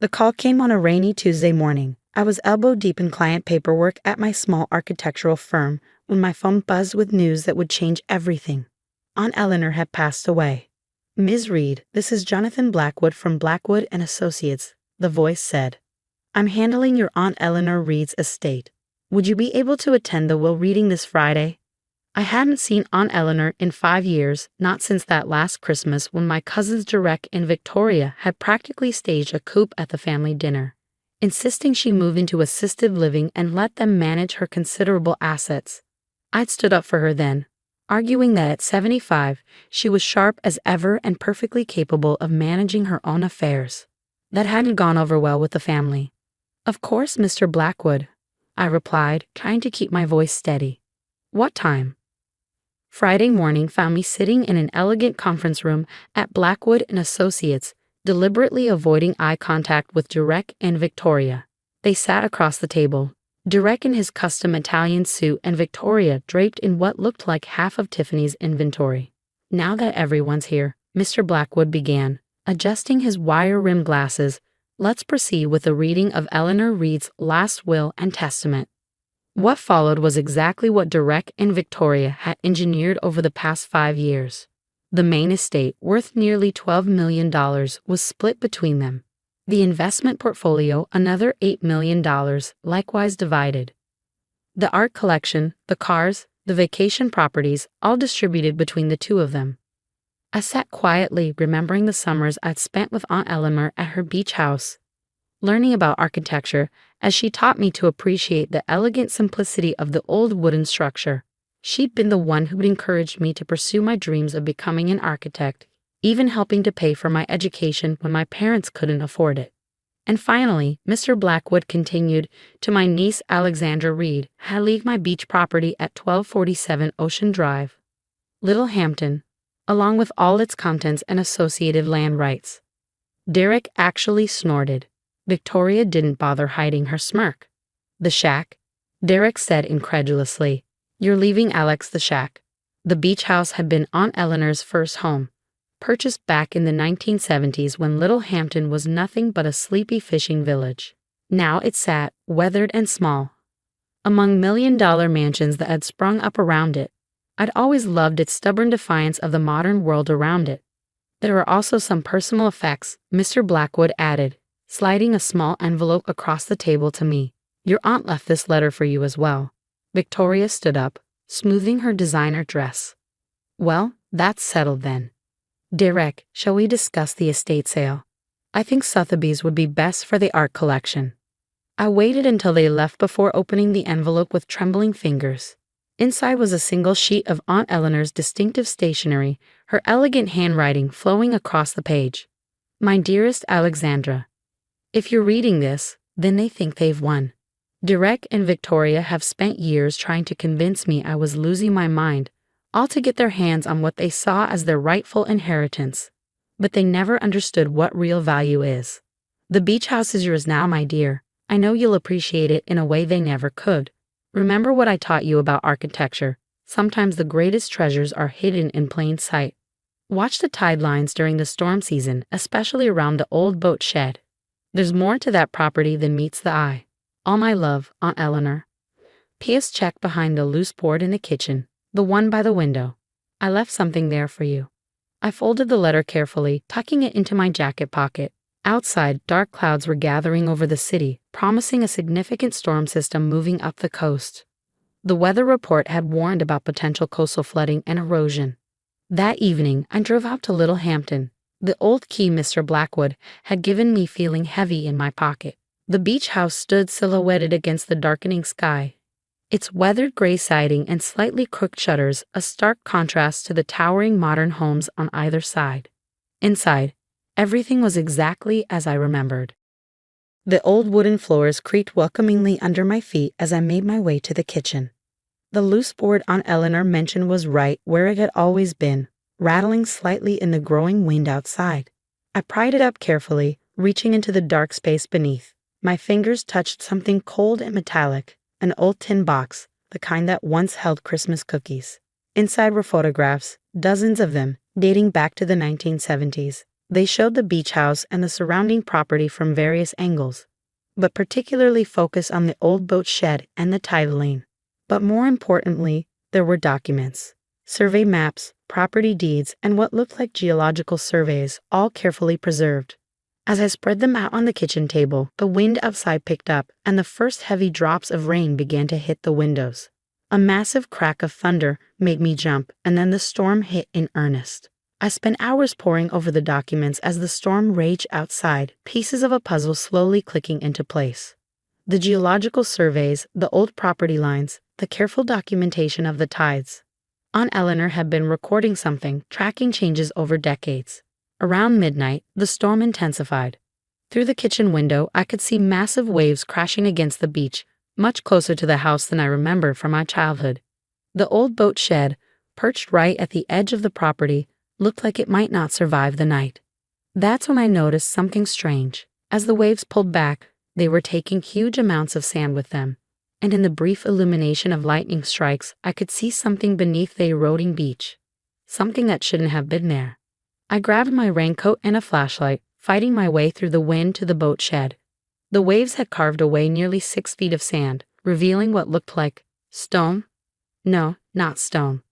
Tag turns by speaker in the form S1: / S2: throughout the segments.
S1: The call came on a rainy Tuesday morning. I was elbow deep in client paperwork at my small architectural firm when my phone buzzed with news that would change everything. Aunt Eleanor had passed away. "Ms. Reed, this is Jonathan Blackwood from Blackwood and Associates," the voice said. "I'm handling your Aunt Eleanor Reed's estate. Would you be able to attend the will reading this Friday?" I hadn't seen Aunt Eleanor in 5 years, not since that last Christmas when my cousins Derek and Victoria had practically staged a coup at the family dinner, insisting she move into assisted living and let them manage her considerable assets. I'd stood up for her then, arguing that at 75, she was sharp as ever and perfectly capable of managing her own affairs. That hadn't gone over well with the family. "Of course, Mr. Blackwood," I replied, trying to keep my voice steady. "What time?" Friday morning found me sitting in an elegant conference room at Blackwood and Associates, deliberately avoiding eye contact with Derek and Victoria. They sat across the table, Derek in his custom Italian suit and Victoria draped in what looked like half of Tiffany's inventory. "Now that everyone's here," Mr. Blackwood began, adjusting his wire-rimmed glasses, "let's proceed with the reading of Eleanor Reed's last will and testament." What followed was exactly what Derek and Victoria had engineered over the past 5 years. The main estate, worth nearly $12 million, was split between them. The investment portfolio, another $8 million, likewise divided. The art collection, the cars, the vacation properties, all distributed between the two of them. I sat quietly, remembering the summers I'd spent with Aunt Eleanor at her beach house, learning about architecture as she taught me to appreciate the elegant simplicity of the old wooden structure. She'd been the one who'd encouraged me to pursue my dreams of becoming an architect, even helping to pay for my education when my parents couldn't afford it. And finally, Mr. Blackwood continued, "To my niece Alexandra Reed, had leave my beach property at 1247 Ocean Drive, Little Hampton, along with all its contents and associated land rights." Derek actually snorted. Victoria didn't bother hiding her smirk. "The shack?" Derek said incredulously. "You're leaving Alex the shack." The beach house had been Aunt Eleanor's first home, purchased back in the 1970s when Little Hampton was nothing but a sleepy fishing village. Now it sat, weathered and small, among million-dollar mansions that had sprung up around it. I'd always loved its stubborn defiance of the modern world around it. "There are also some personal effects," Mr. Blackwood added, sliding a small envelope across the table to me. "Your aunt left this letter for you as well." Victoria stood up, smoothing her designer dress. "Well, that's settled then. Derek, shall we discuss the estate sale? I think Sotheby's would be best for the art collection." I waited until they left before opening the envelope with trembling fingers. Inside was a single sheet of Aunt Eleanor's distinctive stationery, her elegant handwriting flowing across the page. "My dearest Alexandra, if you're reading this, then they think they've won. Derek and Victoria have spent years trying to convince me I was losing my mind, all to get their hands on what they saw as their rightful inheritance. But they never understood what real value is. The beach house is yours now, my dear. I know you'll appreciate it in a way they never could. Remember what I taught you about architecture. Sometimes the greatest treasures are hidden in plain sight. Watch the tide lines during the storm season, especially around the old boat shed. There's more to that property than meets the eye. All my love, Aunt Eleanor." P.S. check behind the loose board in the kitchen, the one by the window. "I left something there for you." I folded the letter carefully, tucking it into my jacket pocket. Outside, dark clouds were gathering over the city, promising a significant storm system moving up the coast. The weather report had warned about potential coastal flooding and erosion. That evening, I drove out to Little Hampton. The old key Mr. Blackwood had given me feeling heavy in my pocket. The beach house stood silhouetted against the darkening sky, its weathered gray siding and slightly crooked shutters a stark contrast to the towering modern homes on either side. Inside, everything was exactly as I remembered. The old wooden floors creaked welcomingly under my feet as I made my way to the kitchen. The loose board Aunt Eleanor mentioned was right where it had always been, rattling slightly in the growing wind outside. I pried it up carefully, reaching into the dark space beneath. My fingers touched something cold and metallic, an old tin box, the kind that once held Christmas cookies. Inside were photographs, dozens of them, dating back to the 1970s. They showed the beach house and the surrounding property from various angles, but particularly focused on the old boat shed and the tide lane. But more importantly, there were documents, survey maps, property deeds, and what looked like geological surveys, all carefully preserved. As I spread them out on the kitchen table, the wind outside picked up, and the first heavy drops of rain began to hit the windows. A massive crack of thunder made me jump, and then the storm hit in earnest. I spent hours poring over the documents as the storm raged outside, pieces of a puzzle slowly clicking into place. The geological surveys, the old property lines, the careful documentation of the tides. Aunt Eleanor had been recording something, tracking changes over decades. Around midnight, the storm intensified. Through the kitchen window, I could see massive waves crashing against the beach, much closer to the house than I remembered from my childhood. The old boat shed, perched right at the edge of the property, looked like it might not survive the night. That's when I noticed something strange. As the waves pulled back, they were taking huge amounts of sand with them, and in the brief illumination of lightning strikes, I could see something beneath the eroding beach. Something that shouldn't have been there. I grabbed my raincoat and a flashlight, fighting my way through the wind to the boat shed. The waves had carved away nearly 6 feet of sand, revealing what looked like stone. No, not stone.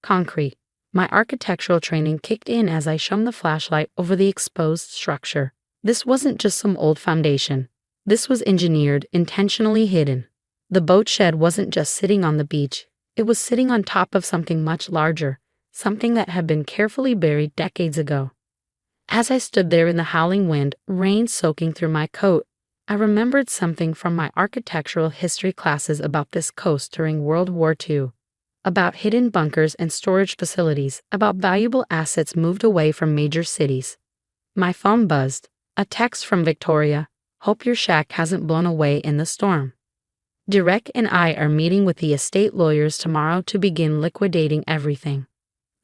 S1: Concrete. My architectural training kicked in as I shone the flashlight over the exposed structure. This wasn't just some old foundation. This was engineered, intentionally hidden. The boat shed wasn't just sitting on the beach. It was sitting on top of something much larger, something that had been carefully buried decades ago. As I stood there in the howling wind, rain soaking through my coat, I remembered something from my architectural history classes about this coast during World War II. About hidden bunkers and storage facilities, about valuable assets moved away from major cities. My phone buzzed. A text from Victoria. Hope your shack hasn't blown away in the storm. Derek and I are meeting with the estate lawyers tomorrow to begin liquidating everything.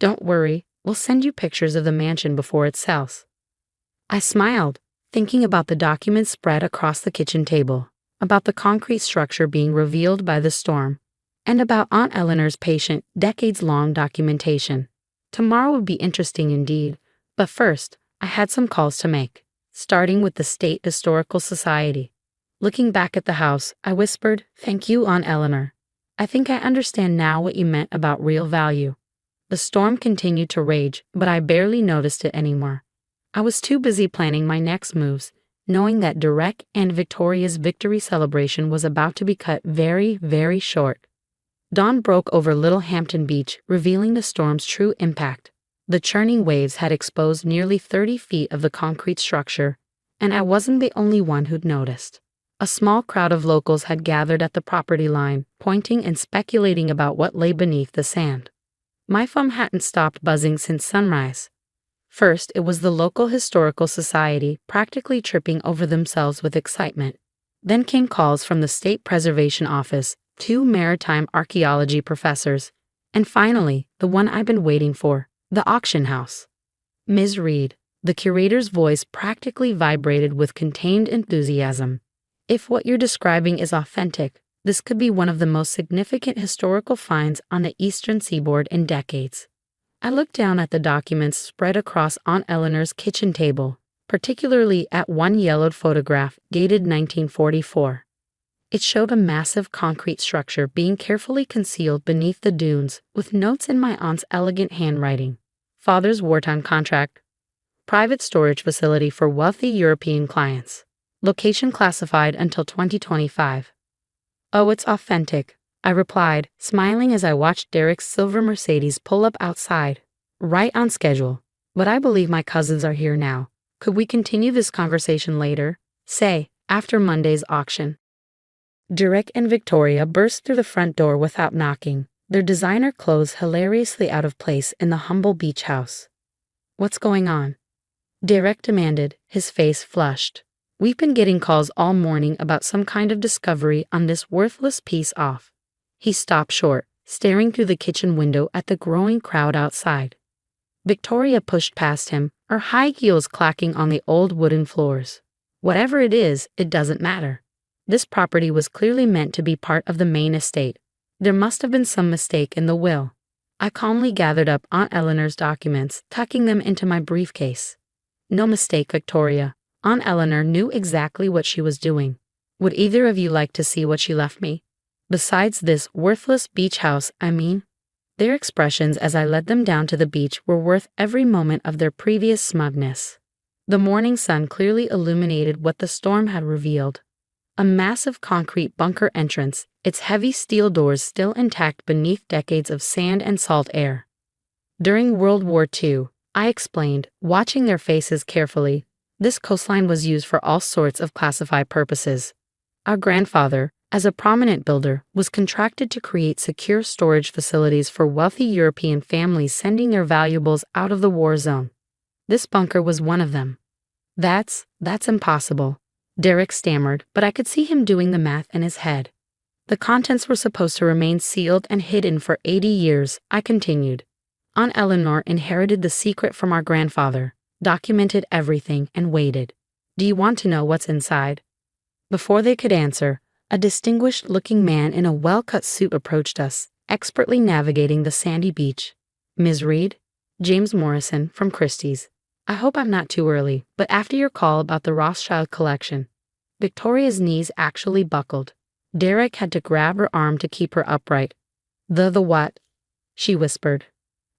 S1: Don't worry, we'll send you pictures of the mansion before it sells. I smiled, thinking about the documents spread across the kitchen table, about the concrete structure being revealed by the storm, and about Aunt Eleanor's patient, decades-long documentation. Tomorrow would be interesting indeed, but first, I had some calls to make, starting with the State Historical Society. Looking back at the house, I whispered, "Thank you, Aunt Eleanor. I think I understand now what you meant about real value." The storm continued to rage, but I barely noticed it anymore. I was too busy planning my next moves, knowing that Derek and Victoria's victory celebration was about to be cut very, very short. Dawn broke over Little Hampton Beach, revealing the storm's true impact. The churning waves had exposed nearly 30 feet of the concrete structure, and I wasn't the only one who'd noticed. A small crowd of locals had gathered at the property line, pointing and speculating about what lay beneath the sand. My phone hadn't stopped buzzing since sunrise. First, it was the local historical society practically tripping over themselves with excitement. Then came calls from the State Preservation Office, 2 maritime archaeology professors, and finally, the one I've been waiting for, the auction house. Ms. Reed, the curator's voice practically vibrated with contained enthusiasm. If what you're describing is authentic, this could be one of the most significant historical finds on the eastern seaboard in decades. I looked down at the documents spread across Aunt Eleanor's kitchen table, particularly at one yellowed photograph dated 1944. It showed a massive concrete structure being carefully concealed beneath the dunes, with notes in my aunt's elegant handwriting. Father's wartime contract. Private storage facility for wealthy European clients. Location classified until 2025. Oh, it's authentic, I replied, smiling as I watched Derek's silver Mercedes pull up outside. Right on schedule. But I believe my cousins are here now. Could we continue this conversation later? Say, after Monday's auction. Derek and Victoria burst through the front door without knocking, their designer clothes hilariously out of place in the humble beach house. What's going on? Derek demanded, his face flushed. We've been getting calls all morning about some kind of discovery on this worthless piece off. He stopped short, staring through the kitchen window at the growing crowd outside. Victoria pushed past him, her high heels clacking on the old wooden floors. Whatever it is, it doesn't matter. This property was clearly meant to be part of the main estate. There must have been some mistake in the will. I calmly gathered up Aunt Eleanor's documents, tucking them into my briefcase. No mistake, Victoria. Aunt Eleanor knew exactly what she was doing. Would either of you like to see what she left me? Besides this worthless beach house, I mean. Their expressions as I led them down to the beach were worth every moment of their previous smugness. The morning sun clearly illuminated what the storm had revealed. A massive concrete bunker entrance, its heavy steel doors still intact beneath decades of sand and salt air. During World War II, I explained, watching their faces carefully, this coastline was used for all sorts of classified purposes. Our grandfather, as a prominent builder, was contracted to create secure storage facilities for wealthy European families sending their valuables out of the war zone. This bunker was one of them. That's impossible, Derek stammered, but I could see him doing the math in his head. The contents were supposed to remain sealed and hidden for 80 years, I continued. Aunt Eleanor inherited the secret from our grandfather, documented everything, and waited. Do you want to know what's inside? Before they could answer, a distinguished-looking man in a well-cut suit approached us, expertly navigating the sandy beach. Ms. Reed? James Morrison, from Christie's. I hope I'm not too early, but after your call about the Rothschild collection. Victoria's knees actually buckled. Derek had to grab her arm to keep her upright. The what? She whispered.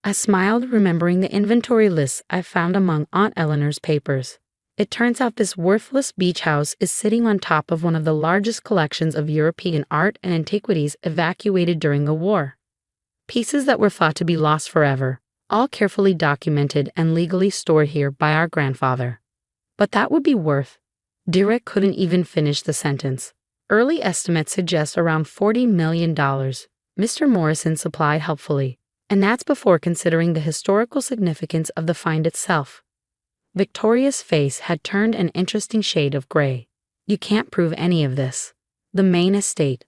S1: I smiled, remembering the inventory lists I found among Aunt Eleanor's papers. It turns out this worthless beach house is sitting on top of one of the largest collections of European art and antiquities evacuated during the war. Pieces that were thought to be lost forever, all carefully documented and legally stored here by our grandfather. But that would be worth. Derek couldn't even finish the sentence. Early estimates suggest around $40 million, Mr. Morrison supplied helpfully, and that's before considering the historical significance of the find itself. Victoria's face had turned an interesting shade of gray. You can't prove any of this. The Maine estate.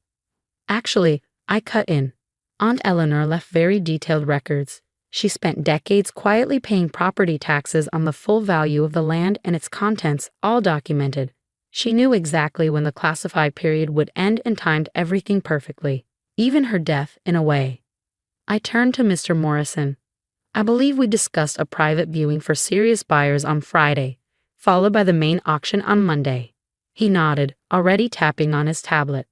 S1: Actually, I cut in. Aunt Eleanor left very detailed records. She spent decades quietly paying property taxes on the full value of the land and its contents, all documented. She knew exactly when the classified period would end and timed everything perfectly, even her death, in a way. I turned to Mr. Morrison. I believe we discussed a private viewing for serious buyers on Friday, followed by the main auction on Monday. He nodded, already tapping on his tablet.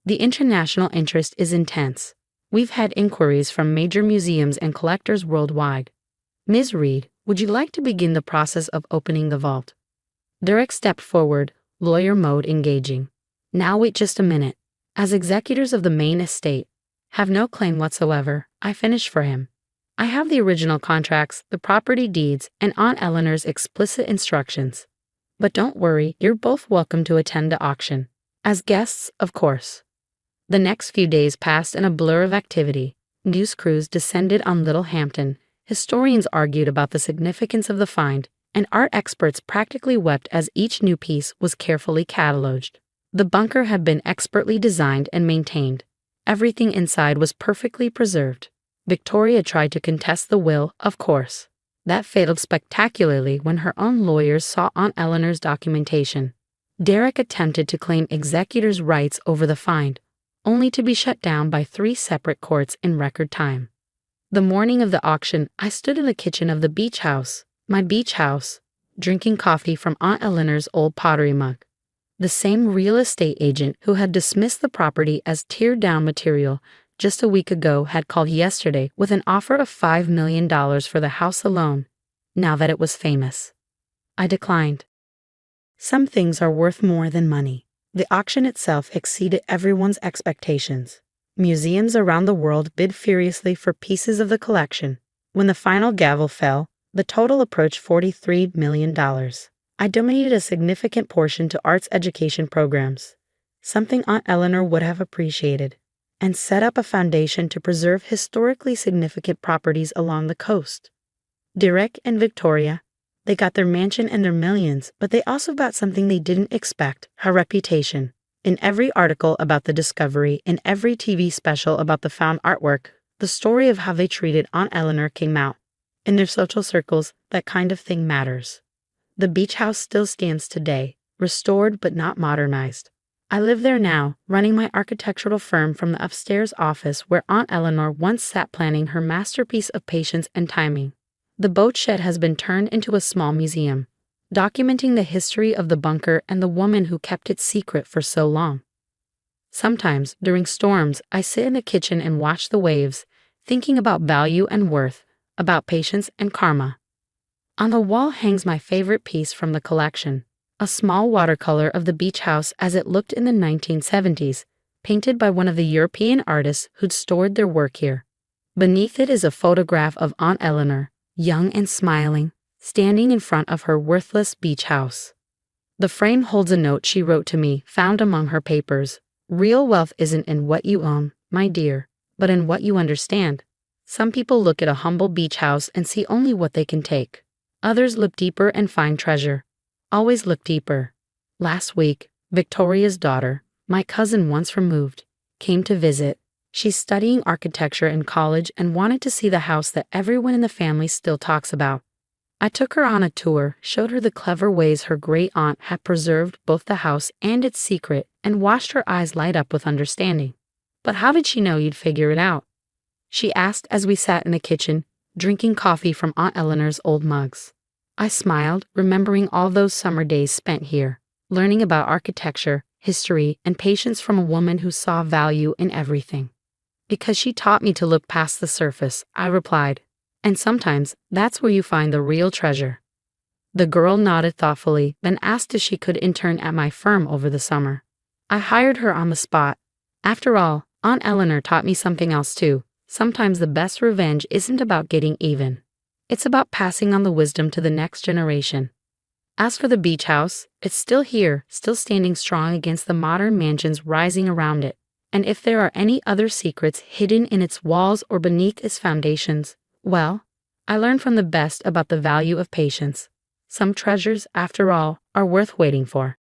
S1: The international interest is intense. We've had inquiries from major museums and collectors worldwide. Ms. Reed, would you like to begin the process of opening the vault? Derek stepped forward, lawyer mode engaging. Now wait just a minute. As executors of the Maine estate, have no claim whatsoever, I finish for him. I have the original contracts, the property deeds, and Aunt Eleanor's explicit instructions. But don't worry, you're both welcome to attend the auction. As guests, of course. The next few days passed in a blur of activity. News crews descended on Little Hampton, historians argued about the significance of the find, and art experts practically wept as each new piece was carefully cataloged. The bunker had been expertly designed and maintained. Everything inside was perfectly preserved. Victoria tried to contest the will, of course. That failed spectacularly when her own lawyers saw Aunt Eleanor's documentation. Derek attempted to claim executors' rights over the find, only to be shut down by 3 separate courts in record time. The morning of the auction, I stood in the kitchen of the beach house, my beach house, drinking coffee from Aunt Eleanor's old pottery mug. The same real estate agent who had dismissed the property as teared-down material just a week ago had called yesterday with an offer of $5 million for the house alone, now that it was famous. I declined. Some things are worth more than money. The auction itself exceeded everyone's expectations. Museums around the world bid furiously for pieces of the collection. When the final gavel fell, the total approached $43 million. I donated a significant portion to arts education programs, something Aunt Eleanor would have appreciated, and set up a foundation to preserve historically significant properties along the coast. Derek and Victoria, they got their mansion and their millions, but they also got something they didn't expect, her reputation. In every article about the discovery, in every TV special about the found artwork, the story of how they treated Aunt Eleanor came out. In their social circles, that kind of thing matters. The beach house still stands today, restored but not modernized. I live there now, running my architectural firm from the upstairs office where Aunt Eleanor once sat planning her masterpiece of patience and timing. The boat shed has been turned into a small museum. documenting the history of the bunker and the woman who kept it secret for so long. Sometimes, during storms, I sit in the kitchen and watch the waves, thinking about value and worth, about patience and karma. On the wall hangs my favorite piece from the collection, a small watercolor of the beach house as it looked in the 1970s, painted by one of the European artists who'd stored their work here. Beneath it is a photograph of Aunt Eleanor, young and smiling, standing in front of her worthless beach house. The frame holds a note she wrote to me, found among her papers. Real wealth isn't in what you own, my dear, but in what you understand. Some people look at a humble beach house and see only what they can take. Others look deeper and find treasure. Always look deeper. Last week, Victoria's daughter, my cousin once removed, came to visit. She's studying architecture in college and wanted to see the house that everyone in the family still talks about. I took her on a tour, showed her the clever ways her great-aunt had preserved both the house and its secret, and watched her eyes light up with understanding. "But how did she know you'd figure it out?" she asked as we sat in the kitchen, drinking coffee from Aunt Eleanor's old mugs. I smiled, remembering all those summer days spent here, learning about architecture, history, and patience from a woman who saw value in everything. "Because she taught me to look past the surface," I replied. "And sometimes that's where you find the real treasure." The girl nodded thoughtfully, then asked if she could intern at my firm over the summer. I hired her on the spot. After all, Aunt Eleanor taught me something else too. Sometimes the best revenge isn't about getting even. It's about passing on the wisdom to the next generation. As for the beach house, it's still here, still standing strong against the modern mansions rising around it. And if there are any other secrets hidden in its walls or beneath its foundations, well, I learned from the best about the value of patience. Some treasures, after all, are worth waiting for.